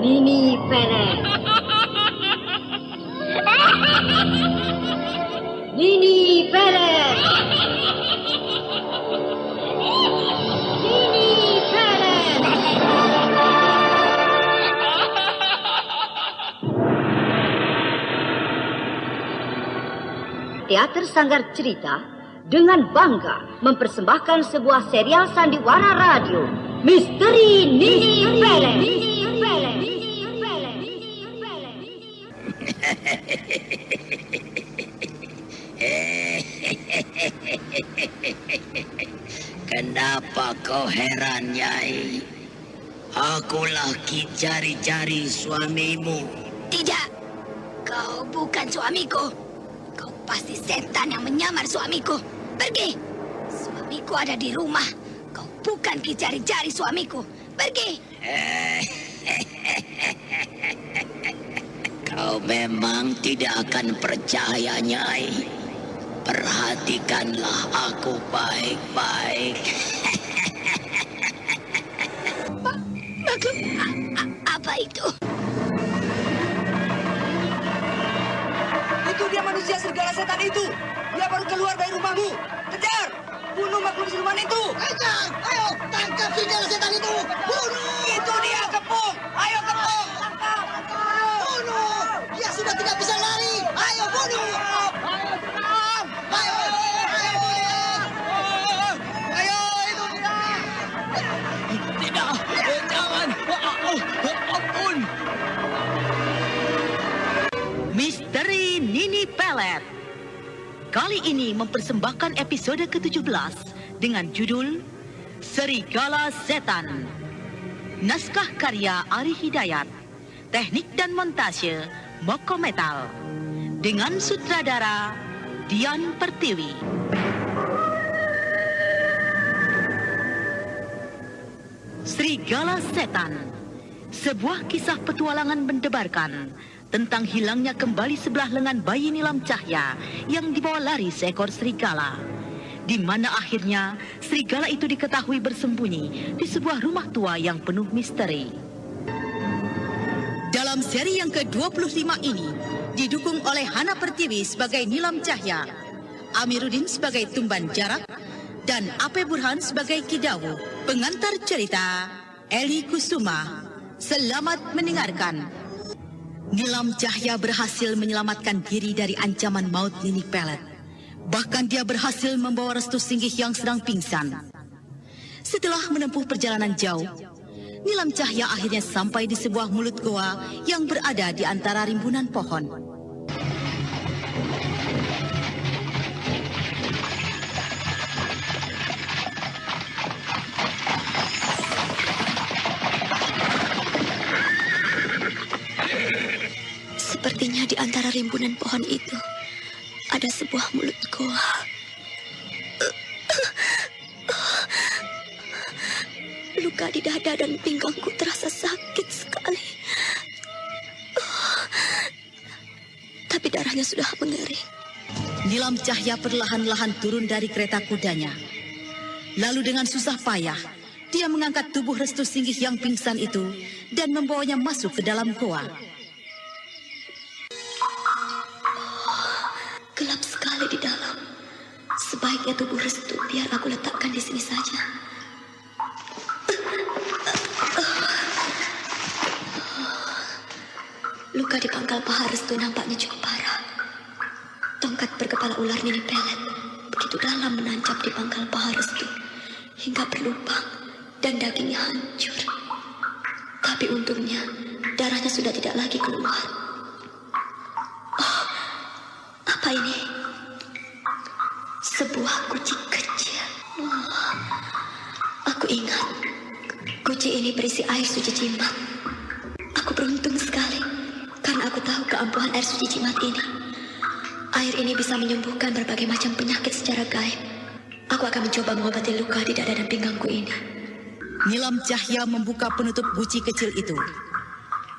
Nini Pelet. Nini Pelet. Nini Pelet. Teater Sanggar Cerita dengan bangga mempersembahkan sebuah serial sandiwara radio, Misteri Nini Pelet. Kenapa kau heran, Nyai? Akulah Ki Cari-Cari suamimu. Tidak, kau bukan suamiku. Kau pasti setan yang menyamar suamiku. Pergi. Suamiku ada di rumah. Kau bukan Ki Cari-Cari suamiku. Pergi. Kau memang tidak akan percaya, Nyai. Perhatikanlah aku baik-baik. Apa itu? Itu dia manusia serigala setan itu. Dia baru keluar dari rumahmu. Kejar! Bunuh makhluk siluman itu. Kejar! Ayo, tangkap serigala setan itu. Bunuh! Itu dia, Kepung. Ayo, Kepung. Tangkap. Bunuh! Dia sudah tidak bisa lari. Ayo, bunuh! Ayo, serang. Ayo, Ayo, itu dia. Tidak, jangan. Ampun. Misteri Nini Pelet. Kali ini mempersembahkan episode ke-17 dengan judul Serigala Setan. Naskah karya Ari Hidayat. Teknik dan montase Moko Metal. Dengan sutradara Dian Pertiwi. Serigala Setan. Sebuah kisah petualangan mendebarkan tentang hilangnya kembali sebelah lengan bayi Nilam Cahya yang dibawa lari seekor serigala. Di mana akhirnya serigala itu diketahui bersembunyi di sebuah rumah tua yang penuh misteri. Dalam seri yang ke-25 ini didukung oleh Hana Pertiwi sebagai Nilam Cahya, Amiruddin sebagai Tumban Jarak, dan Ape Burhan sebagai Kidawu. Pengantar cerita Eli Kusuma. Selamat mendengarkan. Nilam Cahya berhasil menyelamatkan diri dari ancaman maut Nini Pelet. Bahkan dia berhasil membawa Restu Singgih yang sedang pingsan. Setelah menempuh perjalanan jauh, Nilam Cahya akhirnya sampai di sebuah mulut goa yang berada di antara rimbunan pohon. Sepertinya di antara rimbunan pohon itu ada sebuah mulut goa. Luka di dada dan pinggangku terasa sakit sekali. Tapi darahnya sudah mengering. Nilam Cahya perlahan-lahan turun dari kereta kudanya. Lalu dengan susah payah, dia mengangkat tubuh Restu Singgih yang pingsan itu dan membawanya masuk ke dalam goa. Gelap sekali di dalam. Sebaiknya tubuh Restu biar aku letakkan di sini saja. Luka di pangkal paha Restu nampaknya cukup parah. Tongkat berkepala ular Nini Pelet begitu dalam menancap di pangkal paha Restu hingga berlubang dan dagingnya hancur. Tapi untungnya darahnya sudah tidak lagi keluar. Apa ini? Sebuah guci kecil. Aku ingat, guci ini berisi air suci jimat. Aku beruntung sekali, karena aku tahu keampuhan air suci jimat ini. Air ini bisa menyembuhkan berbagai macam penyakit secara gaib. Aku akan mencoba mengobati luka di dada dan pinggangku ini. Nilam Cahya membuka penutup guci kecil itu.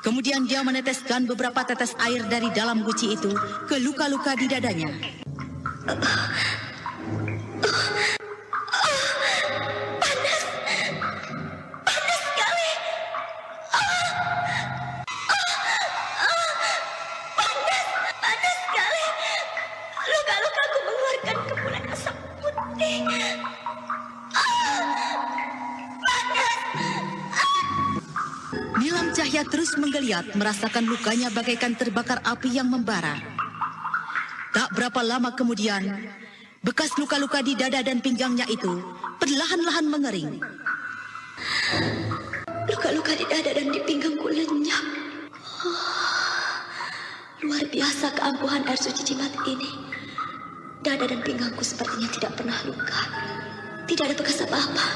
Kemudian dia meneteskan beberapa tetes air dari dalam guci itu ke luka-luka di dadanya. Panas sekali. Nilam Cahya terus menggeliat, merasakan lukanya bagaikan terbakar api yang membara. Tak berapa lama kemudian, bekas luka-luka di dada dan pinggangnya itu perlahan-lahan mengering. Luka-luka di dada dan di pinggangku lenyap. Luar biasa keampuhan air suci jimat ini. Dada dan pinggangku sepertinya tidak pernah luka. Tidak ada bekas apa-apa.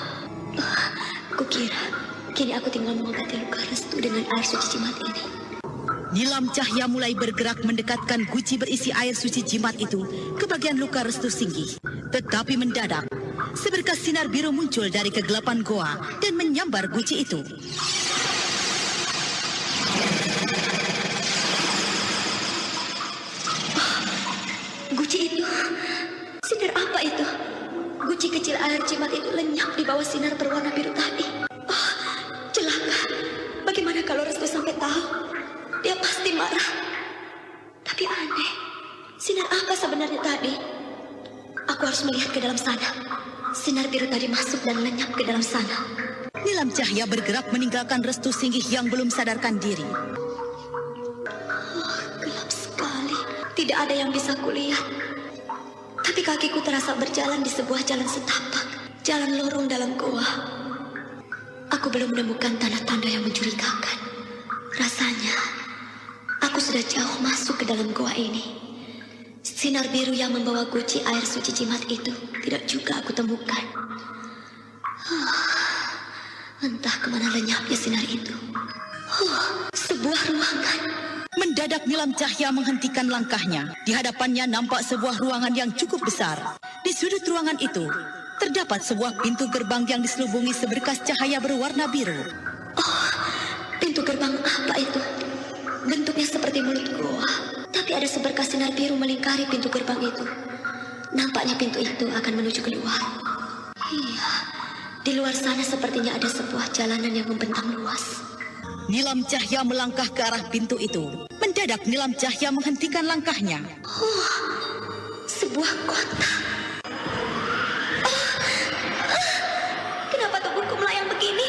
Kukira kini aku tinggal mengobati luka restu dengan air suci jimat ini. Nilam Cahya mulai bergerak mendekatkan guci berisi air suci jimat itu ke bagian luka restu Singgih. Tetapi mendadak, seberkas sinar biru muncul dari kegelapan goa dan menyambar guci itu. Guci itu? Sinar apa itu? Guci kecil air jimat itu lenyap di bawah sinar berwarna biru tadi. Celaka. Bagaimana kalau Restu sampai tahu? Dia pasti marah. Tapi aneh. Sinar apa sebenarnya tadi? Aku harus melihat ke dalam sana. Sinar biru tadi masuk dan lenyap ke dalam sana. Nilam Cahya bergerak meninggalkan Restu Singgih yang belum sadarkan diri. Gelap sekali. Tidak ada yang bisa kulihat. Tapi kakiku terasa berjalan di sebuah jalan setapak. Jalan lorong dalam goa. Aku belum menemukan tanda-tanda yang mencurigakan. Rasanya aku sudah jauh masuk ke dalam goa ini. Sinar biru yang membawa guci air suci jimat itu tidak juga aku temukan. Entah kemana lenyapnya sinar itu. Sebuah ruangan. Mendadak Nilam Cahya menghentikan langkahnya. Di hadapannya nampak sebuah ruangan yang cukup besar. Di sudut ruangan itu terdapat sebuah pintu gerbang yang diselubungi seberkas cahaya berwarna biru. Pintu gerbang apa itu? Bentuknya seperti mulut goa, tapi ada seberkas sinar biru melingkari pintu gerbang itu. Nampaknya pintu itu akan menuju keluar. Iya, di luar sana sepertinya ada sebuah jalanan yang membentang luas. Nilam Cahya melangkah ke arah pintu itu. Mendadak Nilam Cahya menghentikan langkahnya. Sebuah kota. Kenapa tubuhku melayang begini?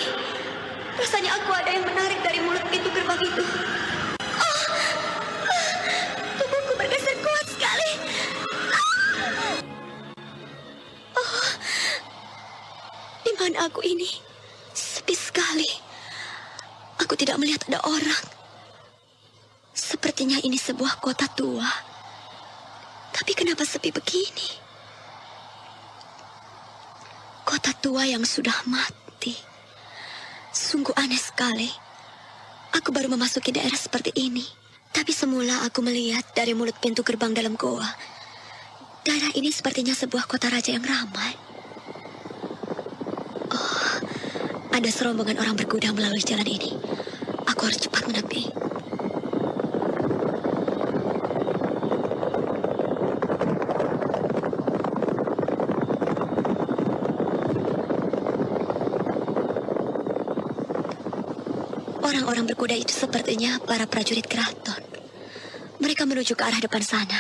Rasanya aku ada yang menarik dari mulut pintu gerbang itu. Tubuhku bergeser kuat sekali. Di mana aku ini? Sepi sekali. Aku tidak melihat ada orang. Sepertinya ini sebuah kota tua. Tapi kenapa sepi begini? Kota tua yang sudah mati. Sungguh aneh sekali. Aku baru memasuki daerah seperti ini. Tapi semula aku melihat dari mulut pintu gerbang dalam goa. Daerah ini sepertinya sebuah kota raja yang ramai. Ada serombongan orang berkuda melalui jalan ini. Aku harus cepat menepi. Orang-orang berkuda itu sepertinya para prajurit keraton. Mereka menuju ke arah depan sana.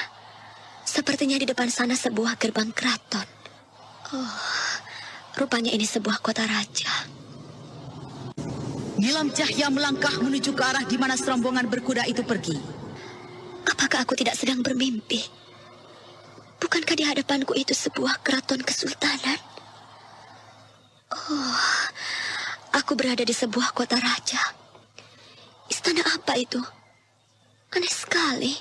Sepertinya di depan sana sebuah gerbang keraton. Rupanya ini sebuah kota raja. Nilam Cahya melangkah menuju ke arah di mana serombongan berkuda itu pergi. Apakah aku tidak sedang bermimpi? Bukankah di hadapanku itu sebuah keraton kesultanan? Aku berada di sebuah kota raja. Istana apa itu? Aneh sekali.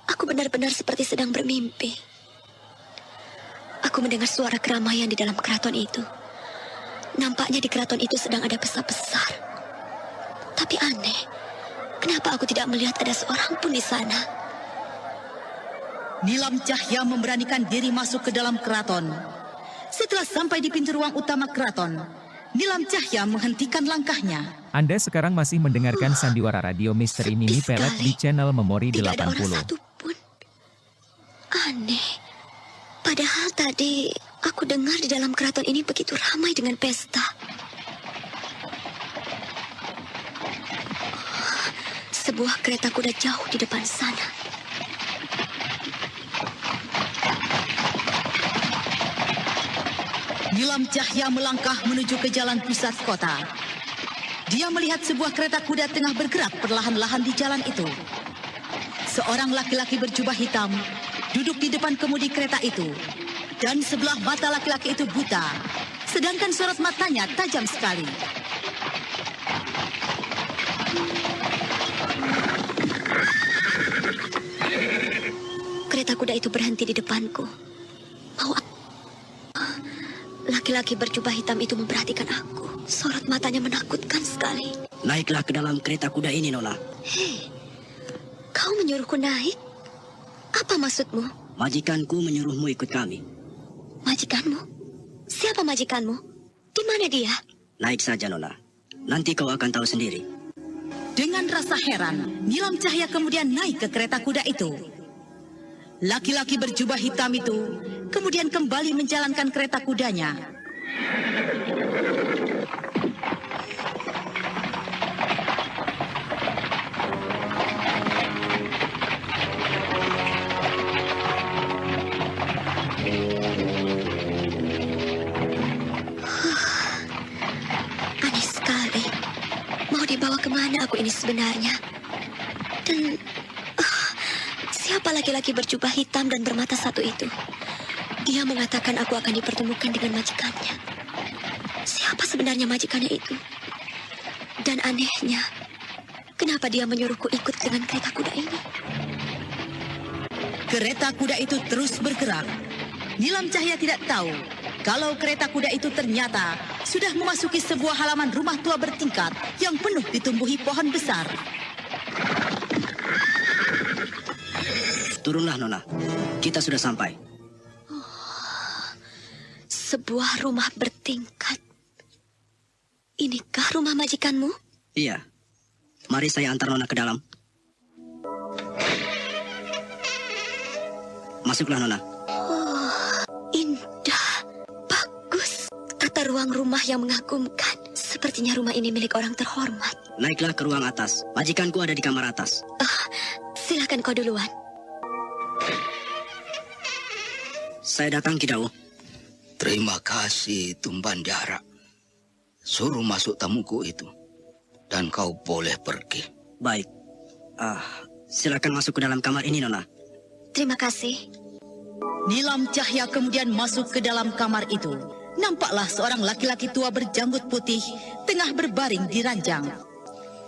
Aku benar-benar seperti sedang bermimpi. Aku mendengar suara keramaian di dalam keraton itu. Nampaknya di keraton itu sedang ada pesta besar. Tapi aneh, kenapa aku tidak melihat ada seorang pun di sana? Nilam Cahya memberanikan diri masuk ke dalam keraton. Setelah sampai di pintu ruang utama keraton, Nilam Cahya menghentikan langkahnya. Anda sekarang masih mendengarkan Sandiwara Radio Misteri Nini Pelet di channel Memori 80. Tidak ada orang satu pun. Aneh. Padahal tadi aku dengar di dalam keraton ini begitu ramai dengan pesta. Sebuah kereta kuda jauh di depan sana. Nilam Cahya melangkah menuju ke jalan pusat kota. Dia melihat sebuah kereta kuda tengah bergerak perlahan-lahan di jalan itu. Seorang laki-laki berjubah hitam duduk di depan kemudi kereta itu. Dan sebelah mata laki-laki itu buta, sedangkan sorot matanya tajam sekali. Kereta kuda itu berhenti di depanku. Laki-laki berjubah hitam itu memperhatikan aku. Sorot matanya menakutkan sekali. Naiklah ke dalam kereta kuda ini, Nona. Hei, kau menyuruhku naik? Apa maksudmu? Majikanku menyuruhmu ikut kami. Majikanmu? Siapa majikanmu? Di mana dia? Naik saja, Nona. Nanti kau akan tahu sendiri. Dengan rasa heran, Nilam Cahya kemudian naik ke kereta kuda itu. Laki-laki berjubah hitam itu kemudian kembali menjalankan kereta kudanya. Aneh sekali. Mau dibawa kemana aku ini sebenarnya? Dan siapa laki-laki berjubah hitam dan bermata satu itu? Dia mengatakan aku akan dipertemukan dengan majikannya. Siapa sebenarnya majikannya itu? Dan anehnya, kenapa dia menyuruhku ikut dengan kereta kuda ini? Kereta kuda itu terus bergerak. Nilam Cahya tidak tahu kalau kereta kuda itu ternyata sudah memasuki sebuah halaman rumah tua bertingkat yang penuh ditumbuhi pohon besar. Turunlah, Nona. Kita sudah sampai. Sebuah rumah bertingkat. Inikah rumah majikanmu? Iya. Mari saya antar Nona ke dalam. Masuklah, Nona. Indah. Bagus. Tata ruang rumah yang mengagumkan. Sepertinya rumah ini milik orang terhormat. Naiklah ke ruang atas. Majikanku ada di kamar atas. Silakan kau duluan. Saya datang, Kidawu. Terima kasih, Tumban Jarak. Suruh masuk tamuku itu. Dan kau boleh pergi. Baik. Silakan masuk ke dalam kamar ini, Nona. Terima kasih. Nilam Cahya kemudian masuk ke dalam kamar itu. Nampaklah seorang laki-laki tua berjanggut putih tengah berbaring di ranjang.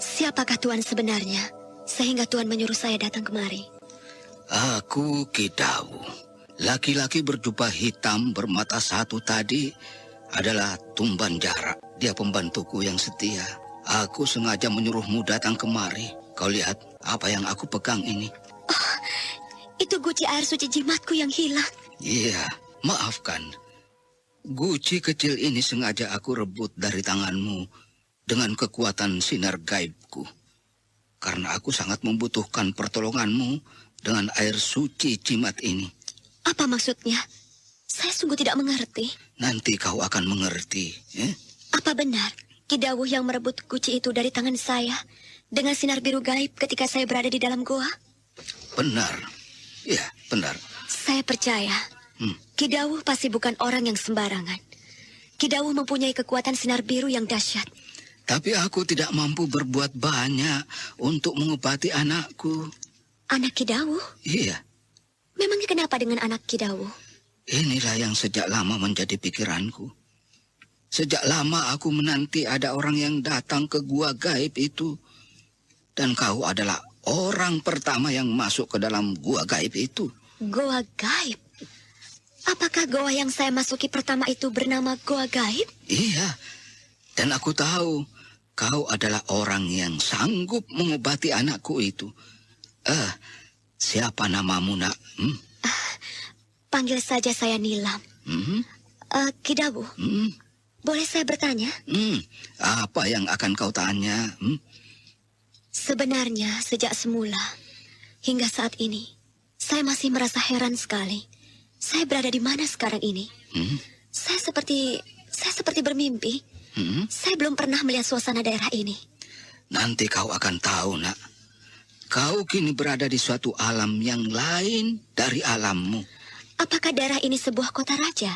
Siapakah Tuan sebenarnya? Sehingga Tuan menyuruh saya datang kemari. Aku Kidawu. Laki-laki berjubah hitam bermata satu tadi adalah Tumban Jarak. Dia pembantuku yang setia. Aku sengaja menyuruhmu datang kemari. Kau lihat apa yang aku pegang ini. Itu guci air suci jimatku yang hilang. Iya, maafkan. Guci kecil ini sengaja aku rebut dari tanganmu dengan kekuatan sinar gaibku. Karena aku sangat membutuhkan pertolonganmu dengan air suci jimat ini. Apa maksudnya? Saya sungguh tidak mengerti. Nanti kau akan mengerti. Apa benar Kidawu yang merebut guci itu dari tangan saya dengan sinar biru gaib ketika saya berada di dalam goa? Benar. Ya, benar. Saya percaya. Kidawu pasti bukan orang yang sembarangan. Kidawu mempunyai kekuatan sinar biru yang dahsyat. Tapi aku tidak mampu berbuat banyak untuk mengobati anakku. Anak Kidawu? Iya. Memangnya kenapa dengan anak Kidawu? Inilah yang sejak lama menjadi pikiranku. Sejak lama aku menanti ada orang yang datang ke gua gaib itu. Dan kau adalah orang pertama yang masuk ke dalam gua gaib itu. Goa gaib? Apakah goa yang saya masuki pertama itu bernama goa gaib? Iya. Dan aku tahu kau adalah orang yang sanggup mengobati anakku itu. Siapa namamu, nak? Panggil saja saya Nilam. Kidawu, boleh saya bertanya? Apa yang akan kau tanya? Sebenarnya sejak semula hingga saat ini, saya masih merasa heran sekali. Saya berada di mana sekarang ini? Saya seperti bermimpi. Saya belum pernah melihat suasana daerah ini. Nanti kau akan tahu, nak. Kau kini berada di suatu alam yang lain dari alammu. Apakah daerah ini sebuah kota raja?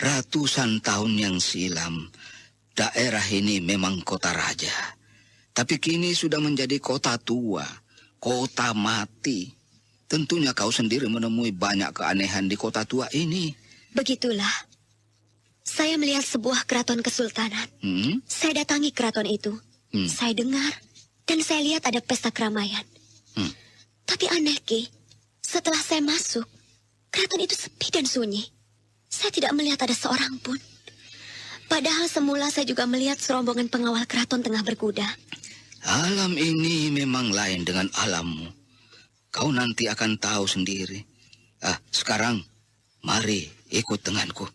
Ratusan tahun yang silam, daerah ini memang kota raja. Tapi kini sudah menjadi kota tua, kota mati. Tentunya kau sendiri menemui banyak keanehan di kota tua ini. Begitulah. Saya melihat sebuah keraton kesultanan. Saya datangi keraton itu. Saya dengar dan saya lihat ada pesta keramaian. Tapi aneh, Ki. Setelah saya masuk, keraton itu sepi dan sunyi. Saya tidak melihat ada seorang pun. Padahal semula saya juga melihat serombongan pengawal keraton tengah berkuda. Alam ini memang lain dengan alammu. Kau nanti akan tahu sendiri. Sekarang, mari ikut denganku.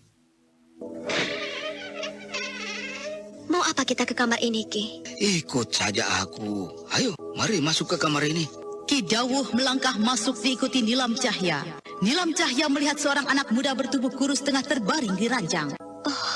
Mau apa kita ke kamar ini, Ki? Ikut saja aku. Ayo, mari masuk ke kamar ini. Ki Dawuh melangkah masuk diikuti Nilam Cahya. Nilam Cahya melihat seorang anak muda bertubuh kurus tengah terbaring di ranjang. Oh,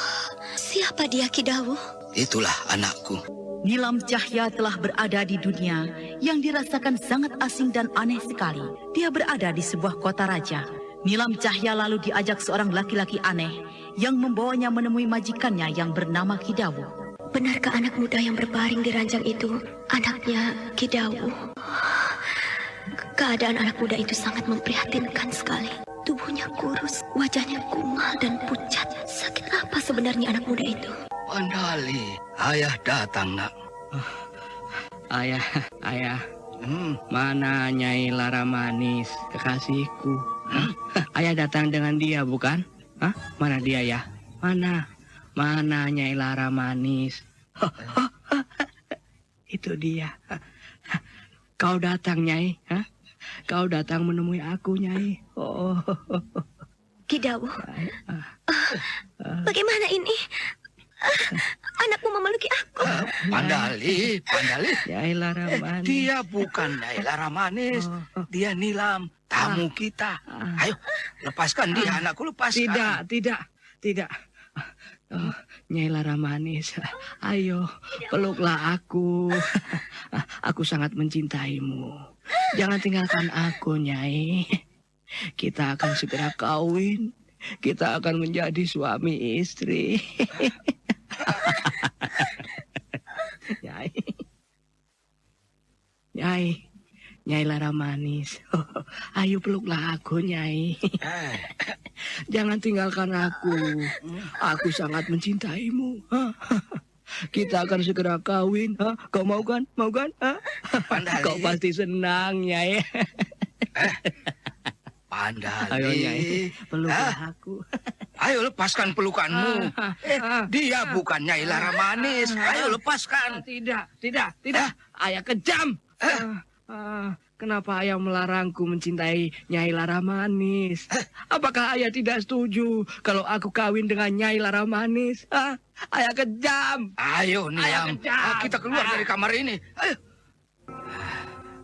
siapa dia, Ki Dawuh? Itulah anakku. Nilam Cahya telah berada di dunia yang dirasakan sangat asing dan aneh sekali. Dia berada di sebuah kota raja. Nilam Cahya lalu diajak seorang laki-laki aneh yang membawanya menemui majikannya yang bernama Ki Dawuh. Benarkah anak muda yang berbaring di ranjang itu anaknya Ki Dawuh? Keadaan anak muda itu sangat memprihatinkan sekali. Tubuhnya kurus, wajahnya kumal dan pucat. Sakit apa sebenarnya anak muda itu? Pandali, ayah datang, nak. Ayah. Mana Nyai Lara Manis, kekasihku? Ayah datang dengan dia, bukan? Mana dia ya? Mana Nyai Lara Manis? Itu dia. Kau datang, Nyai? Kau datang menemui aku, Nyai. Ki Dawuh, bagaimana ini? Anakmu memeluki aku. Pandali. Nyai Lara Manis. Dia bukan Nyai Lara Manis. Dia Nilam, tamu kita. Ayo, lepaskan dia, anakku, lepaskan. Tidak. Nyai Lara Manis, ayo peluklah aku. Aku sangat mencintaimu. Jangan tinggalkan aku, Nyai. Kita akan segera kawin. Kita akan menjadi suami istri. Nyai Lara Manis. Ayo peluklah aku, Nyai. Jangan tinggalkan aku. Aku sangat mencintaimu. Kita akan segera kawin. Kau mau kan? Pandali. Kau pasti senang, Nyai. Pandali. Ayo, Nyai, peluklah aku. Ayo lepaskan pelukanmu. Dia bukan Nyai Lara Manis. Ayo lepaskan. Tidak. Ayah kejam. Kenapa ayah melarangku mencintai Nyai Lara Manis? Apakah ayah tidak setuju kalau aku kawin dengan Nyai Lara Manis? Ayah kejam. Ayo, Nilam. Kita keluar dari kamar ini. Ayo.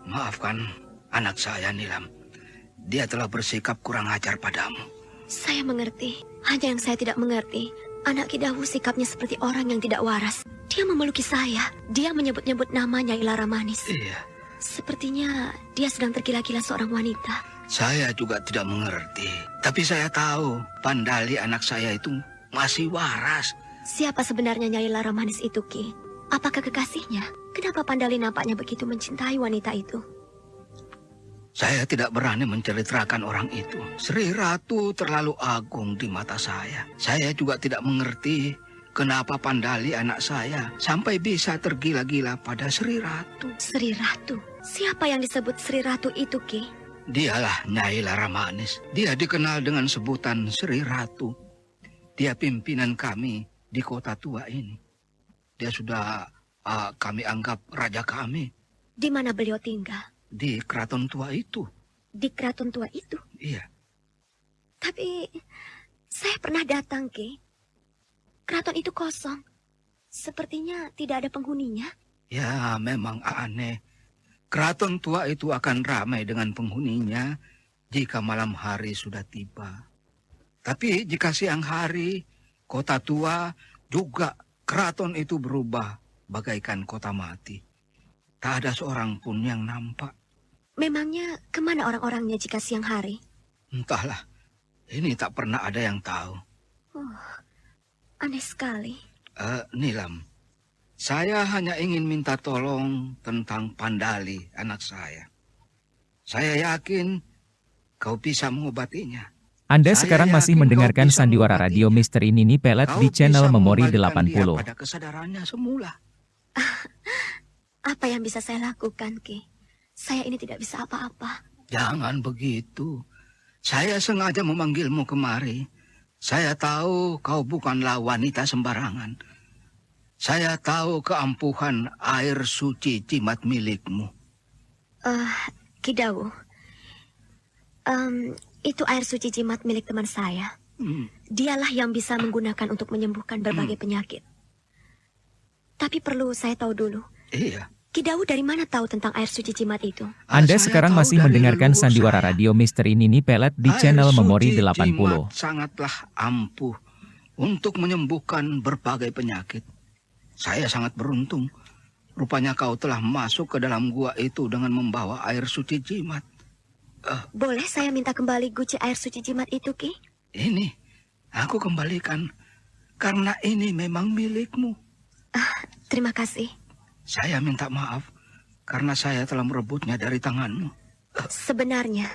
Maafkan anak saya, Nilam. Dia telah bersikap kurang ajar padamu. Saya mengerti. Hanya yang saya tidak mengerti, anak Ki Dawuh sikapnya seperti orang yang tidak waras. Dia memeluki saya. Dia menyebut-nyebut nama Nyai Lara Manis. Iya. Sepertinya dia sedang tergila-gila seorang wanita. Saya juga tidak mengerti. Tapi saya tahu Pandali anak saya itu masih waras. Siapa sebenarnya Nyai Lara Manis itu, Ki? Apakah kekasihnya? Kenapa Pandali nampaknya begitu mencintai wanita itu? Saya tidak berani menceritakan orang itu. Sri Ratu terlalu agung di mata saya. Saya juga tidak mengerti kenapa Pandali anak saya sampai bisa tergila-gila pada Sri Ratu. Sri Ratu? Siapa yang disebut Sri Ratu itu, Ki? Dialah Nyai Lara Manis. Dia dikenal dengan sebutan Sri Ratu. Dia pimpinan kami di kota tua ini. Dia sudah kami anggap raja kami. Di mana beliau tinggal? Di keraton tua itu. Di keraton tua itu? Iya. Tapi saya pernah datang, Ki. Keraton itu kosong. Sepertinya tidak ada penghuninya. Ya, memang aneh. Keraton tua itu akan ramai dengan penghuninya jika malam hari sudah tiba. Tapi jika siang hari, kota tua juga keraton itu berubah bagaikan kota mati. Tak ada seorang pun yang nampak. Memangnya kemana orang-orangnya jika siang hari? Entahlah, ini tak pernah ada yang tahu. Oh, aneh sekali. Nilam, saya hanya ingin minta tolong tentang Pandali, anak saya. Saya yakin kau bisa mengobatinya. Anda sekarang masih mendengarkan sandiwara radio Misteri Nini Pelet di channel Memori 80. Pada kesadarannya semula. Apa yang bisa saya lakukan, Ki? Saya ini tidak bisa apa-apa. Jangan begitu. Saya sengaja memanggilmu kemari. Saya tahu kau bukanlah wanita sembarangan. Saya tahu keampuhan air suci jimat milikmu. Ki Dawu, itu air suci jimat milik teman saya. Dialah yang bisa menggunakan untuk menyembuhkan berbagai penyakit. Tapi perlu saya tahu dulu. Iya. Ki Dawu dari mana tahu tentang air suci jimat itu? Anda sekarang masih mendengarkan sandiwara radio Misteri Nini Pelet di channel Memori 80. Jimat sangatlah ampuh untuk menyembuhkan berbagai penyakit. Saya sangat beruntung. Rupanya kau telah masuk ke dalam gua itu dengan membawa air suci jimat. Boleh saya minta kembali guci air suci jimat itu, Ki? Ini, aku kembalikan. Karena ini memang milikmu. Terima kasih. Saya minta maaf karena saya telah merebutnya dari tanganmu. Sebenarnya,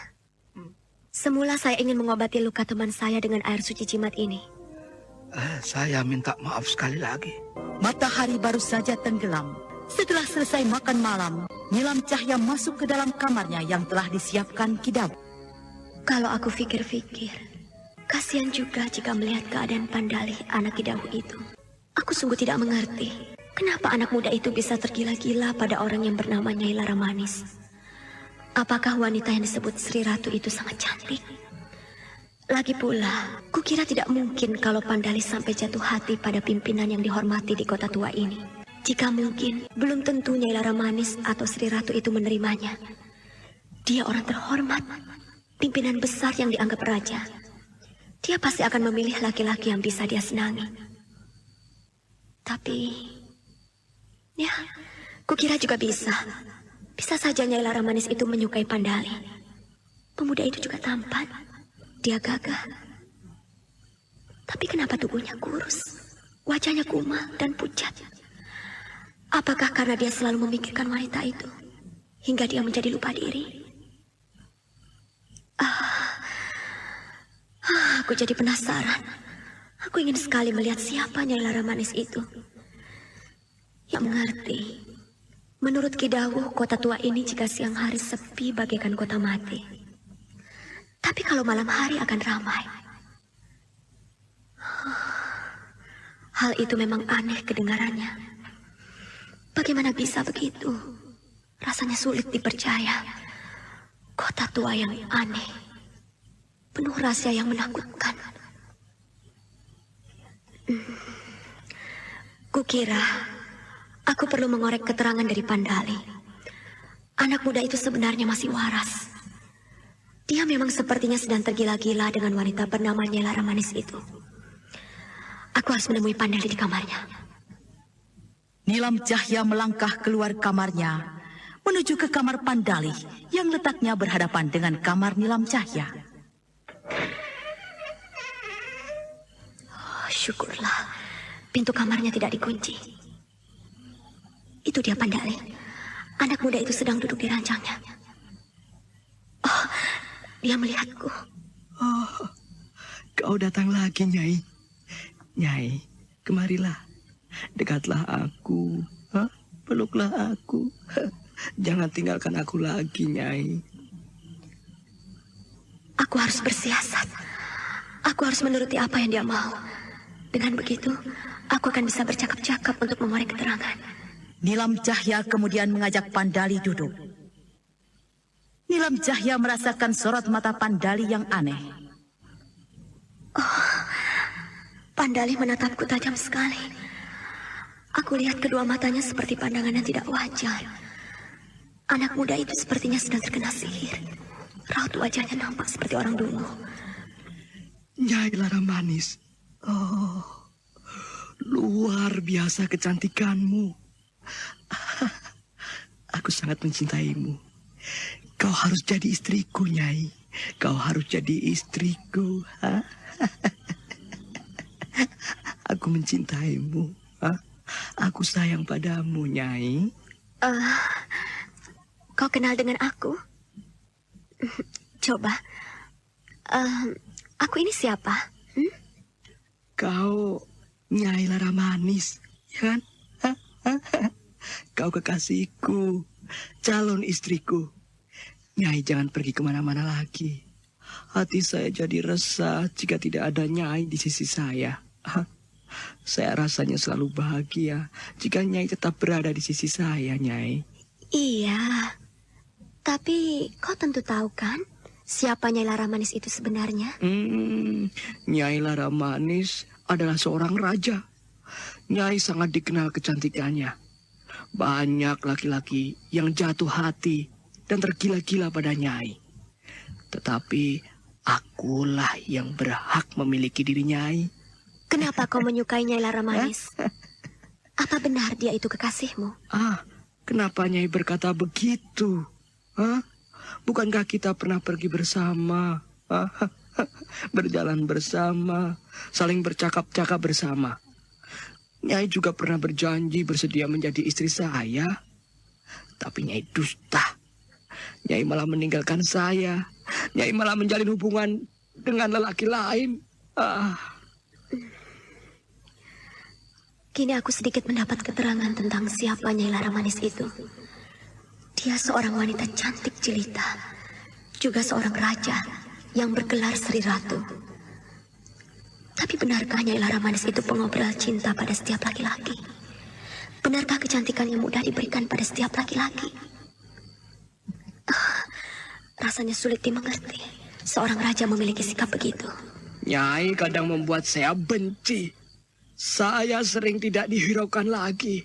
semula saya ingin mengobati luka teman saya dengan air suci jimat ini. Saya minta maaf sekali lagi. Matahari baru saja tenggelam. Setelah selesai makan malam, Nilam Cahya masuk ke dalam kamarnya yang telah disiapkan Ki Dawu. Kalau aku pikir-pikir, kasihan juga jika melihat keadaan Pandali, anak Ki Dawu itu. Aku sungguh tidak mengerti, kenapa anak muda itu bisa tergila-gila pada orang yang bernama Nyai Laramanis. Apakah wanita yang disebut Sri Ratu itu sangat cantik? Lagi pula, kukira tidak mungkin kalau Pandali sampai jatuh hati pada pimpinan yang dihormati di kota tua ini. Jika mungkin, belum tentu Nyai Laramanis atau Sri Ratu itu menerimanya. Dia orang terhormat, pimpinan besar yang dianggap raja. Dia pasti akan memilih laki-laki yang bisa dia senangi. Tapi, ya, kukira juga bisa. Bisa saja Nyai Laramanis itu menyukai Pandali. Pemuda itu juga tampan. Dia gagah. Tapi kenapa tubuhnya kurus? Wajahnya kumal dan pucat. Apakah karena dia selalu memikirkan wanita itu? Hingga dia menjadi lupa diri? Aku jadi penasaran. Aku ingin sekali melihat siapa Nyai Laramanis itu. Yang mengerti. Menurut Ki Dawu, kota tua ini jika siang hari sepi bagaikan kota mati. Tapi kalau malam hari akan ramai. Hal itu memang aneh kedengarannya. Bagaimana bisa begitu? Rasanya sulit dipercaya. Kota tua yang aneh. Penuh rahasia yang menakutkan. Kukira aku perlu mengorek keterangan dari Pandali. Anak muda itu sebenarnya masih waras. Dia memang sepertinya sedang tergila-gila dengan wanita bernama Nyai Laramanis itu. Aku harus menemui Pandali di kamarnya. Nilam Cahya melangkah keluar kamarnya, menuju ke kamar Pandali yang letaknya berhadapan dengan kamar Nilam Cahya. Syukurlah, pintu kamarnya tidak dikunci. Itu dia Pandali. Anak muda itu sedang duduk di ranjangnya. Oh, dia melihatku. Oh, kau datang lagi, Nyai. Nyai, kemarilah. Dekatlah aku. Peluklah aku. Jangan tinggalkan aku lagi, Nyai. Aku harus bersiasat. Aku harus menuruti apa yang dia mau. Dengan begitu, aku akan bisa bercakap-cakap untuk mengorek keterangan. Nilam Cahya kemudian mengajak Pandali duduk. Nilam Cahya merasakan sorot mata Pandali yang aneh. Oh, Pandali menatapku tajam sekali. Aku lihat kedua matanya seperti pandangannya tidak wajar. Anak muda itu sepertinya sedang terkena sihir. Raut wajahnya nampak seperti orang dulu. Nyai Laramanis. Oh, luar biasa kecantikanmu. Aku sangat mencintaimu. Kau harus jadi istriku, Nyai. Kau harus jadi istriku. Aku mencintaimu. aku sayang padamu, Nyai. Kau kenal dengan aku? Coba. Aku ini siapa? Kau Nyai Laramanis, ya kan? Kau kekasihku, calon istriku. Nyai jangan pergi kemana-mana lagi. Hati saya jadi resah jika tidak ada Nyai di sisi saya. Saya rasanya selalu bahagia jika Nyai tetap berada di sisi saya, Nyai. Iya, tapi kau tentu tahu kan siapa Nyai Laramanis itu sebenarnya? Nyai Laramanis adalah seorang raja. Nyai sangat dikenal kecantikannya. Banyak laki-laki yang jatuh hati dan tergila-gila pada Nyai. Tetapi akulah yang berhak memiliki diri Nyai. Kenapa kau menyukai Nyai Laramanis? Apa benar dia itu kekasihmu? Kenapa Nyai berkata begitu? Bukankah kita pernah pergi bersama? Berjalan bersama, saling bercakap-cakap bersama. Nyai juga pernah berjanji bersedia menjadi istri saya. Tapi Nyai dusta. Nyai malah meninggalkan saya. Nyai malah menjalin hubungan dengan lelaki lain. Kini aku sedikit mendapat keterangan tentang siapa Nyai Laramanis itu. Dia seorang wanita cantik jelita, juga seorang raja yang bergelar Sri Ratu. Tapi benarkah Nyai Laramanis itu pengobrol cinta pada setiap laki-laki? Benarkah kecantikan yang mudah diberikan pada setiap laki-laki? Rasanya sulit dimengerti seorang raja memiliki sikap begitu. Nyai kadang membuat saya benci. Saya sering tidak dihiraukan lagi.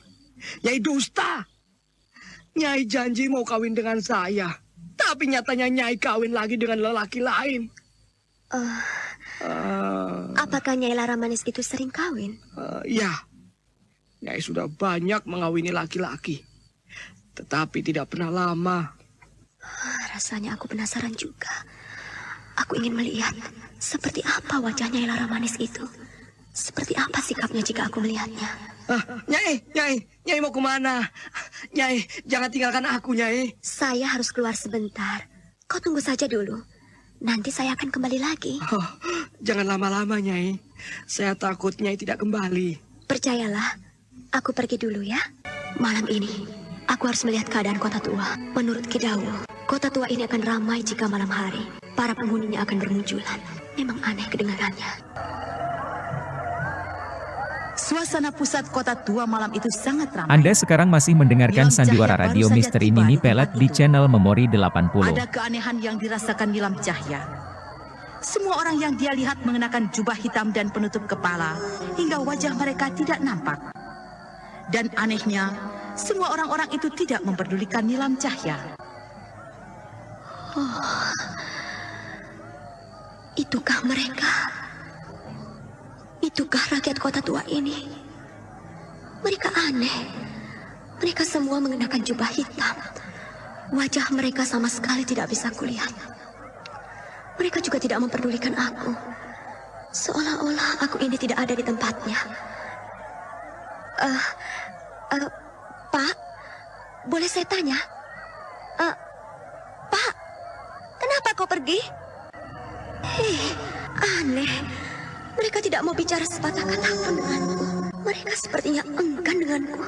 Nyai dusta. Nyai janji mau kawin dengan saya. Tapi nyatanya Nyai kawin lagi dengan lelaki lain. Apakah Nyai Laramanis itu sering kawin? Ya. Nyai sudah banyak mengawini laki-laki. Tetapi tidak pernah lama. Rasanya aku penasaran juga. Aku ingin melihat seperti apa wajah Nyai Laramanis itu. Seperti apa sikapnya jika aku melihatnya? Nyai mau kemana? Nyai, jangan tinggalkan aku, Nyai. Saya harus keluar sebentar. Kau tunggu saja dulu. Nanti saya akan kembali lagi. Jangan lama-lama, Nyai. Saya takut Nyai tidak kembali. Percayalah, aku pergi dulu ya. Malam ini, aku harus melihat keadaan kota tua. Menurut Kidawu, kota tua ini akan ramai jika malam hari. Para penghuninya akan bermunculan. Memang aneh kedengarannya. Suasana pusat kota tua malam itu sangat ramai. Anda sekarang masih mendengarkan Sandiwara Radio Misteri Nini Pelet di channel Memori 80. Ada keanehan yang dirasakan Nilam Cahya. Semua orang yang dia lihat mengenakan jubah hitam dan penutup kepala, hingga wajah mereka tidak nampak. Dan anehnya, semua orang-orang itu tidak memperdulikan Nilam Cahya. Itukah mereka? Itukah rakyat kota tua ini? Mereka aneh. Mereka semua mengenakan jubah hitam. Wajah mereka sama sekali tidak bisa kulihat. Mereka juga tidak memperdulikan aku. Seolah-olah aku ini tidak ada di tempatnya. Pak, boleh saya tanya? Pak, kenapa kau pergi? Aneh. Mereka tidak mau bicara sepatah kata pun denganku. Mereka sepertinya enggan denganku.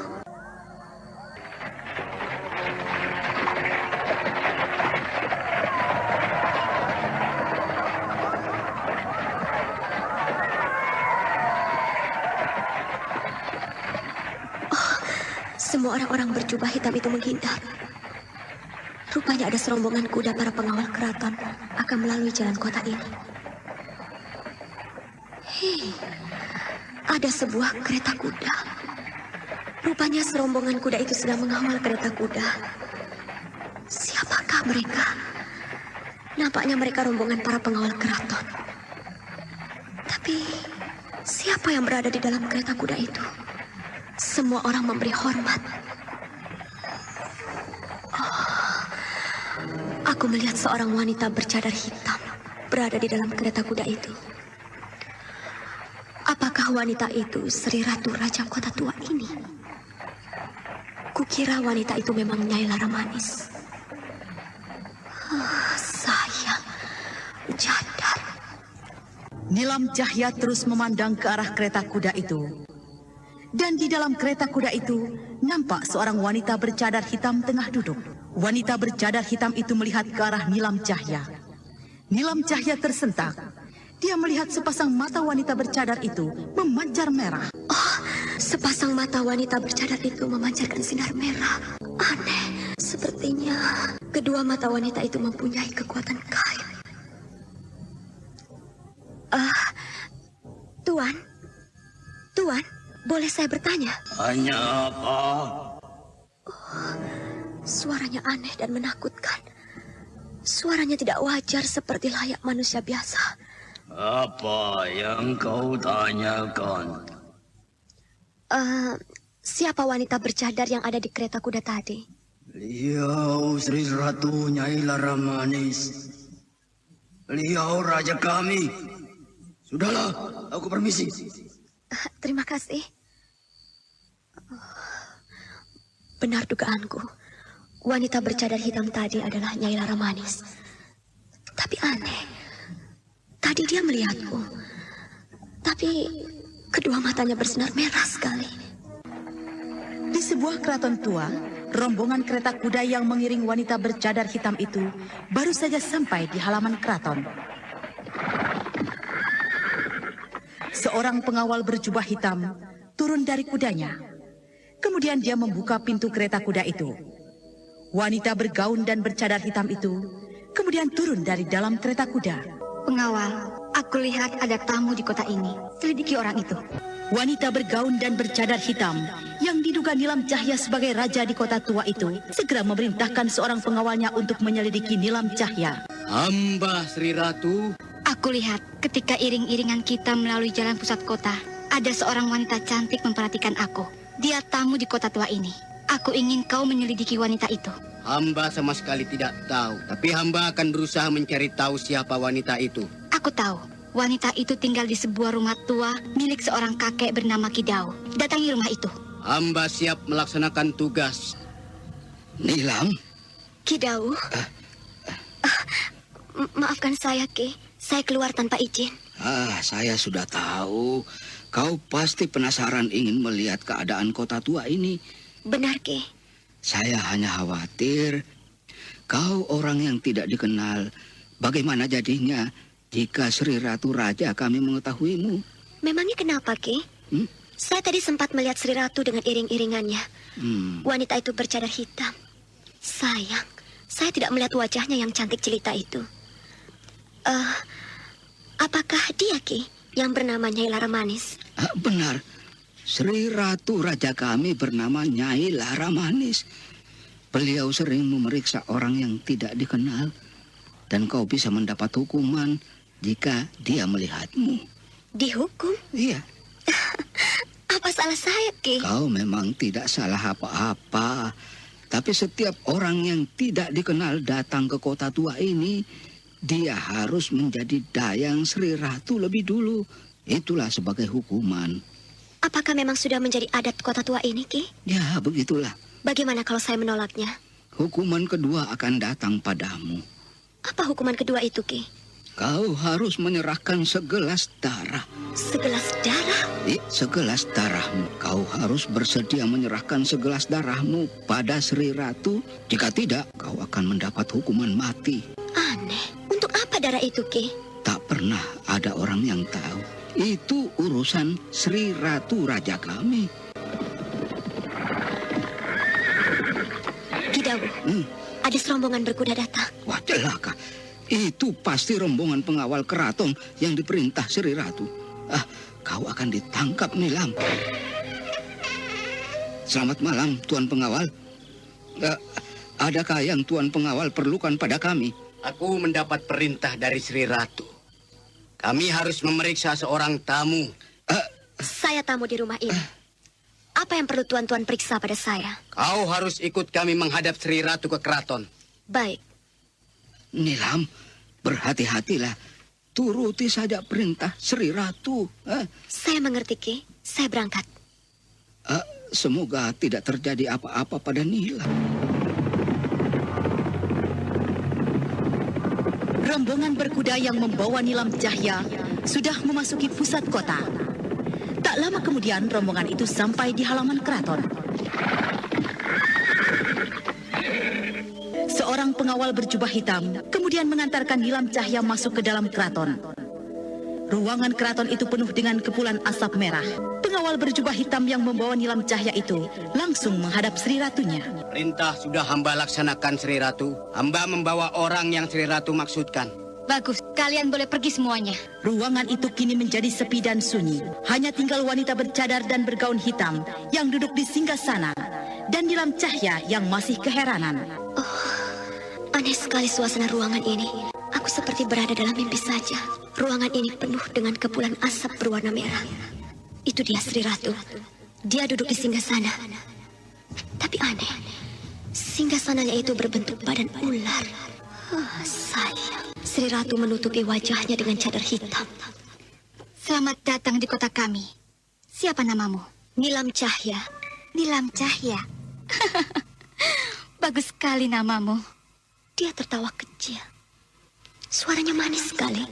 Semua orang-orang berjubah hitam itu menghindar. Rupanya ada serombongan kuda para pengawal keraton akan melalui jalan kota ini. Ada sebuah kereta kuda. Rupanya serombongan kuda itu sedang mengawal kereta kuda. Siapakah mereka? Nampaknya mereka rombongan para pengawal keraton. Tapi siapa yang berada di dalam kereta kuda itu? Semua orang memberi hormat. Aku melihat seorang wanita bercadar hitam berada di dalam kereta kuda itu. Apakah wanita itu Sri Ratu Raja Kota Tua ini? kukira wanita itu memang Nyai Laramanis. Sayang, cadar. Nilam Cahya terus memandang ke arah kereta kuda itu. Dan di dalam kereta kuda itu, nampak seorang wanita bercadar hitam tengah duduk. Wanita bercadar hitam itu melihat ke arah Nilam Cahya. Nilam Cahya tersentak. Dia melihat sepasang mata wanita bercadar itu memancar merah. Oh, sepasang mata wanita bercadar itu memancarkan sinar merah. Aneh, sepertinya kedua mata wanita itu mempunyai kekuatan gaib. Tuan, boleh saya bertanya? Hanya apa? Oh, suaranya aneh dan menakutkan. Suaranya tidak wajar seperti layak manusia biasa. Apa yang kau tanyakan? Siapa wanita bercadar yang ada di kereta kuda tadi? Beliau Sri Ratu Nyai Laramanis. Beliau raja kami. Sudahlah, aku permisi. Terima kasih. Benar dugaanku. Wanita bercadar hitam tadi adalah Nyai Laramanis. Tapi aneh. Tadi dia melihatku. Tapi kedua matanya bersinar merah sekali. Di sebuah keraton tua, rombongan kereta kuda yang mengiring wanita bercadar hitam itu baru saja sampai di halaman keraton. Seorang pengawal berjubah hitam turun dari kudanya. Kemudian dia membuka pintu kereta kuda itu. Wanita bergaun dan bercadar hitam itu kemudian turun dari dalam kereta kuda. Pengawal, aku lihat ada tamu di kota ini. Selidiki orang itu. Wanita bergaun dan bercadar hitam yang diduga Nilam Cahya sebagai raja di kota tua itu segera memerintahkan seorang pengawalnya untuk menyelidiki Nilam Cahya. Hamba Sri Ratu. Aku lihat ketika iring-iringan kita melalui jalan pusat kota, ada seorang wanita cantik memperhatikan aku. Dia tamu di kota tua ini. Aku ingin kau menyelidiki wanita itu. Hamba sama sekali tidak tahu. Tapi hamba akan berusaha mencari tahu siapa wanita itu. Aku tahu. Wanita itu tinggal di sebuah rumah tua milik seorang kakek bernama Kidau. Datangi rumah itu. Hamba siap melaksanakan tugas. Nilam? Kidau? Maafkan saya, Ki. Saya keluar tanpa izin. Saya sudah tahu. Kau pasti penasaran ingin melihat keadaan kota tua ini. Benar, Ki. Saya hanya khawatir kau orang yang tidak dikenal. Bagaimana jadinya jika Sri Ratu Raja kami mengetahuimu? Memangnya kenapa, Ki? Saya tadi sempat melihat Sri Ratu dengan iring-iringannya. Wanita itu bercadar hitam. Sayang, saya tidak melihat wajahnya yang cantik jelita itu. Apakah dia, Ki, yang bernama Nyai Laramanis? Benar. Sri Ratu Raja kami bernama Nyai Laramanis. Beliau sering memeriksa orang yang tidak dikenal. Dan kau bisa mendapat hukuman jika dia melihatmu. Dihukum? Iya. Apa salah saya, Ki? Kau memang tidak salah apa-apa. Tapi setiap orang yang tidak dikenal datang ke kota tua ini, dia harus menjadi dayang Sri Ratu lebih dulu. Itulah sebagai hukuman. Apakah memang sudah menjadi adat kota tua ini, Ki? Ya, begitulah. Bagaimana kalau saya menolaknya? Hukuman kedua akan datang padamu. Apa hukuman kedua itu, Ki? Kau harus menyerahkan segelas darah. Segelas darah? Segelas darahmu. Kau harus bersedia menyerahkan segelas darahmu pada Sri Ratu. Jika tidak, kau akan mendapat hukuman mati. Aneh. Untuk apa darah itu, Ki? Tak pernah ada orang yang tahu. Itu urusan Sri Ratu Raja kami. Kidau, ada serombongan berkuda datang. Wah, celaka. Itu pasti rombongan pengawal keraton yang diperintah Sri Ratu. Kau akan ditangkap, Nilam. Selamat malam, Tuan Pengawal. Adakah yang Tuan Pengawal perlukan pada kami? Aku mendapat perintah dari Sri Ratu. Kami harus memeriksa seorang tamu. Saya tamu di rumah ini. Apa yang perlu tuan-tuan periksa pada saya? Kau harus ikut kami menghadap Sri Ratu ke keraton. Baik. Nilam, berhati-hatilah. Turuti saja perintah Sri Ratu. Saya mengerti, Ki. Saya berangkat. Semoga tidak terjadi apa-apa pada Nilam. Rombongan berkuda yang membawa Nilam Cahya sudah memasuki pusat kota. Tak lama kemudian rombongan itu sampai di halaman keraton. Seorang pengawal berjubah hitam kemudian mengantarkan Nilam Cahya masuk ke dalam keraton. Ruangan keraton itu penuh dengan kepulan asap merah. Pengawal berjubah hitam yang membawa Nilam Cahya itu langsung menghadap Sri Ratunya. Perintah sudah hamba laksanakan, Sri Ratu. Hamba membawa orang yang Sri Ratu maksudkan. Bagus, kalian boleh pergi semuanya. Ruangan itu kini menjadi sepi dan sunyi. Hanya tinggal wanita bercadar dan bergaun hitam yang duduk di singgasana dan Nilam Cahya yang masih keheranan. Aneh sekali suasana ruangan ini. Aku seperti berada dalam mimpi saja. Ruangan ini penuh dengan kepulan asap berwarna merah. Itu dia Sri Ratu. Dia duduk di singgasana. Tapi aneh, singgasananya itu berbentuk badan ular. Sayang, Sri Ratu menutupi wajahnya dengan cadar hitam. Selamat datang di kota kami. Siapa namamu? Nilam Cahya. Nilam Cahya. Bagus sekali namamu. Dia tertawa kecil. Suaranya manis sekali.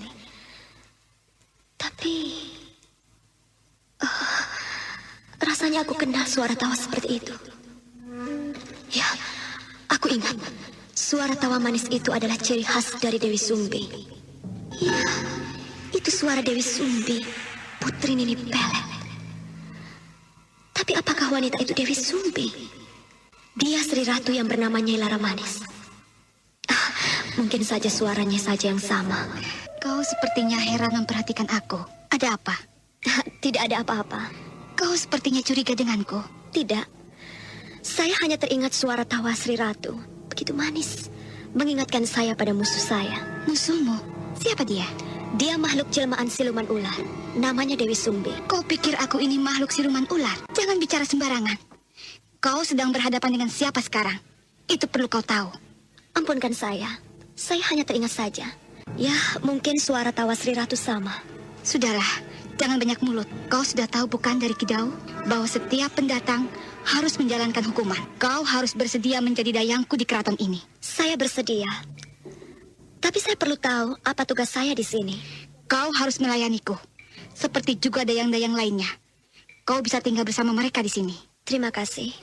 Tapi rasanya aku kenal suara tawa seperti itu. Ya, aku ingat. Suara tawa manis itu adalah ciri khas dari Dewi Sumbi. Ya, itu suara Dewi Sumbi, putri Nini Pelet. Tapi apakah wanita itu Dewi Sumbi? Dia Sri Ratu yang bernama Nyai Laramanis. Mungkin saja suaranya saja yang sama. Kau sepertinya heran memperhatikan aku. Ada apa? Tidak ada apa-apa. Kau sepertinya curiga denganku. Tidak. Saya hanya teringat suara tawa Sri Ratu. Begitu manis. Mengingatkan saya pada musuh saya. Musuhmu? Siapa dia? Dia makhluk jelmaan siluman ular. Namanya Dewi Sumbi. Kau pikir aku ini makhluk siluman ular? Jangan bicara sembarangan. Kau sedang berhadapan dengan siapa sekarang? Itu perlu kau tahu. Ampunkan saya. Saya hanya teringat saja. Ya, mungkin suara tawa Sri Ratu sama. Sudahlah, jangan banyak mulut. Kau sudah tahu bukan dari Kidau bahwa setiap pendatang harus menjalankan hukuman. Kau harus bersedia menjadi dayangku di keraton ini. Saya bersedia. Tapi saya perlu tahu apa tugas saya di sini. Kau harus melayaniku, seperti juga dayang-dayang lainnya. Kau bisa tinggal bersama mereka di sini. Terima kasih.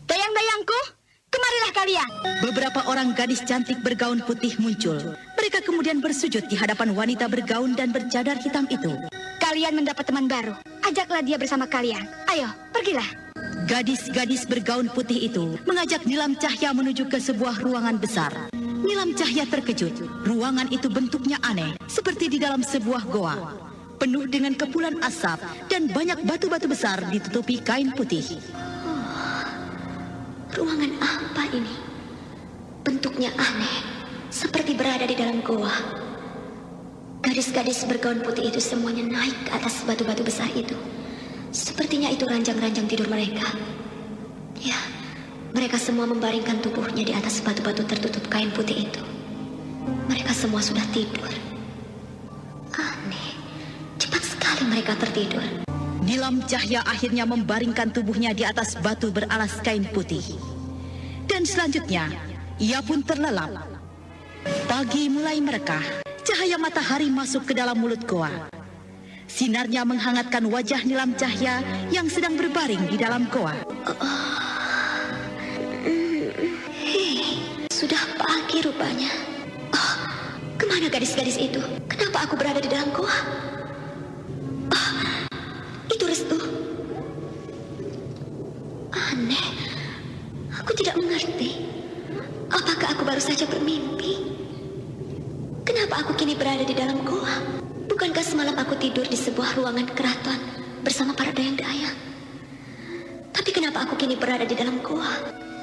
Dayang-dayangku, kemarilah kalian. Beberapa orang gadis cantik bergaun putih muncul. Mereka kemudian bersujud di hadapan wanita bergaun dan bercadar hitam itu. Kalian mendapat teman baru. Ajaklah dia bersama kalian. Ayo, pergilah. Gadis-gadis bergaun putih itu mengajak Nilam Cahya menuju ke sebuah ruangan besar. Nilam Cahya terkejut. Ruangan itu bentuknya aneh, seperti di dalam sebuah goa. Penuh dengan kepulan asap dan banyak batu-batu besar ditutupi kain putih. Ruangan apa ini? Bentuknya aneh, seperti berada di dalam goa. Gadis-gadis bergaun putih itu semuanya naik ke atas batu-batu besar itu. Sepertinya itu ranjang-ranjang tidur mereka. Ya, mereka semua membaringkan tubuhnya di atas batu-batu tertutup kain putih itu. Mereka semua sudah tidur. Aneh, cepat sekali mereka tertidur. Nilam Cahya akhirnya membaringkan tubuhnya di atas batu beralas kain putih. Dan selanjutnya, ia pun terlelap. Pagi mulai merekah. Cahaya matahari masuk ke dalam mulut goa. Sinarnya menghangatkan wajah Nilam Cahya yang sedang berbaring di dalam goa. Sudah pagi rupanya. Kemana gadis-gadis itu? Kenapa aku berada di dalam goa? Itu Restu. Aneh. Aku tidak mengerti. Apakah aku baru saja bermimpi? Kenapa aku kini berada di dalam goa? Bukankah semalam aku tidur di sebuah ruangan keraton bersama para dayang-dayang? Tapi kenapa aku kini berada di dalam goa?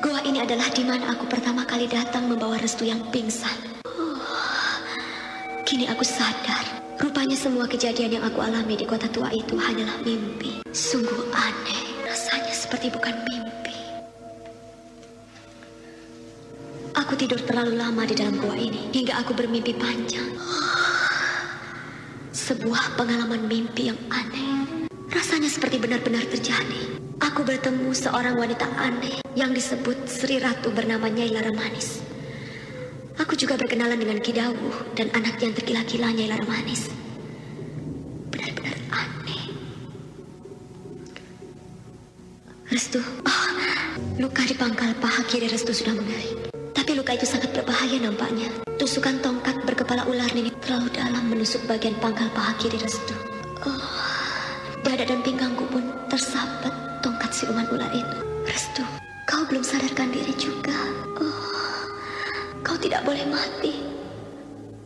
Goa ini adalah di mana aku pertama kali datang membawa Restu yang pingsan. Kini aku sadar. Rupanya semua kejadian yang aku alami di kota tua itu hanyalah mimpi. Sungguh aneh. Rasanya seperti bukan mimpi. Aku tidur terlalu lama di dalam goa ini hingga aku bermimpi panjang. Sebuah pengalaman mimpi yang aneh. Rasanya seperti benar-benar terjadi. Aku bertemu seorang wanita aneh yang disebut Sri Ratu bernama Nyai Laramanis. Aku juga berkenalan dengan Ki Dawuh dan anak yang tergila-gila Nyai Laramanis. Benar-benar aneh. Restu, luka di pangkal paha kiri Restu sudah mengering. Tapi luka itu sangat berbahaya nampaknya. Tusukan tongkat berkepala ular ini terlalu dalam menusuk bagian pangkal paha kiri Restu. Dada dan pinggangku pun tersapat tongkat siluman ular itu. Restu, kau belum sadarkan diri juga. Kau tidak boleh mati.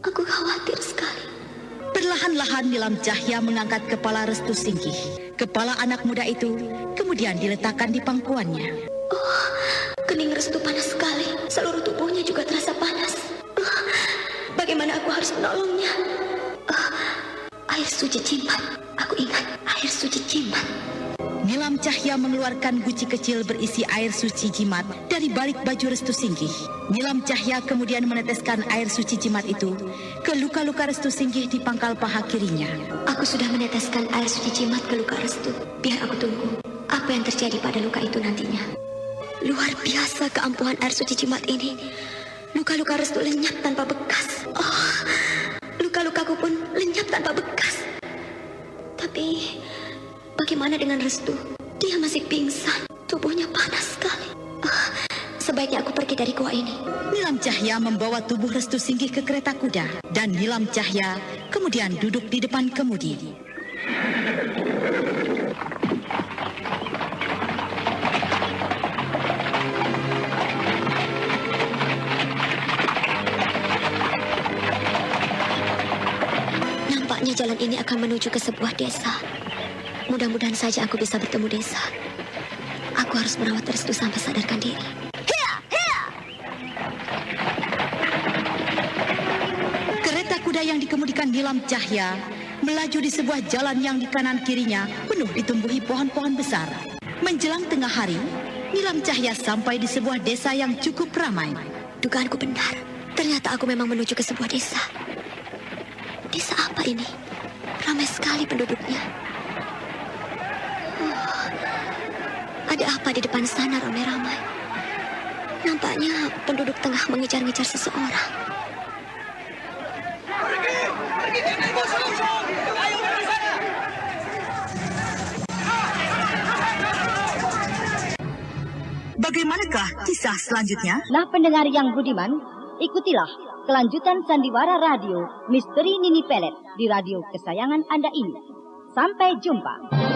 Aku khawatir sekali. Perlahan-lahan Nilam Cahya mengangkat kepala Restu Singkih. Kepala anak muda itu kemudian diletakkan di pangkuannya. Kening Restu panas sekali. Seluruh tubuhnya juga terasa panas. Bagaimana aku harus menolongnya? Air suci jimat. Aku ingat, air suci jimat. Nilam Cahya mengeluarkan guci kecil berisi air suci jimat dari balik baju Restu Singkih. Nilam Cahya kemudian meneteskan air suci jimat itu ke luka-luka Restu Singkih di pangkal paha kirinya. Aku sudah meneteskan air suci jimat ke luka Restu. Biar aku tunggu apa yang terjadi pada luka itu nantinya. Luar biasa keampuhan air suci jimat ini. Luka-luka Restu lenyap tanpa bekas. Luka-lukaku pun lenyap tanpa bekas. Tapi bagaimana dengan Restu? Dia masih pingsan. Tubuhnya panas sekali. Sebaiknya aku pergi dari gua ini. Nilam Cahya membawa tubuh Restu Singkih ke kereta kuda. Dan Nilam Cahya kemudian duduk di depan kemudi. Nampaknya jalan ini akan menuju ke sebuah desa. Mudah-mudahan saja aku bisa bertemu desa. Aku harus merawat Restu sampai sadarkan diri. Kereta kuda yang dikemudikan Nilam Cahya melaju di sebuah jalan yang di kanan kirinya penuh ditumbuhi pohon-pohon besar. Menjelang tengah hari, Nilam Cahya sampai di sebuah desa yang cukup ramai. Dugaanku benar. Ternyata aku memang menuju ke sebuah desa. Desa apa ini? Ramai sekali penduduknya. Ada apa di depan sana ramai-ramai? Nampaknya penduduk tengah mengejar-ngejar seseorang. Bagaimanakah kisah selanjutnya? Nah, pendengar yang budiman, ikutilah kelanjutan Sandiwara Radio Misteri Nini Pelet di radio kesayangan Anda ini. Sampai jumpa.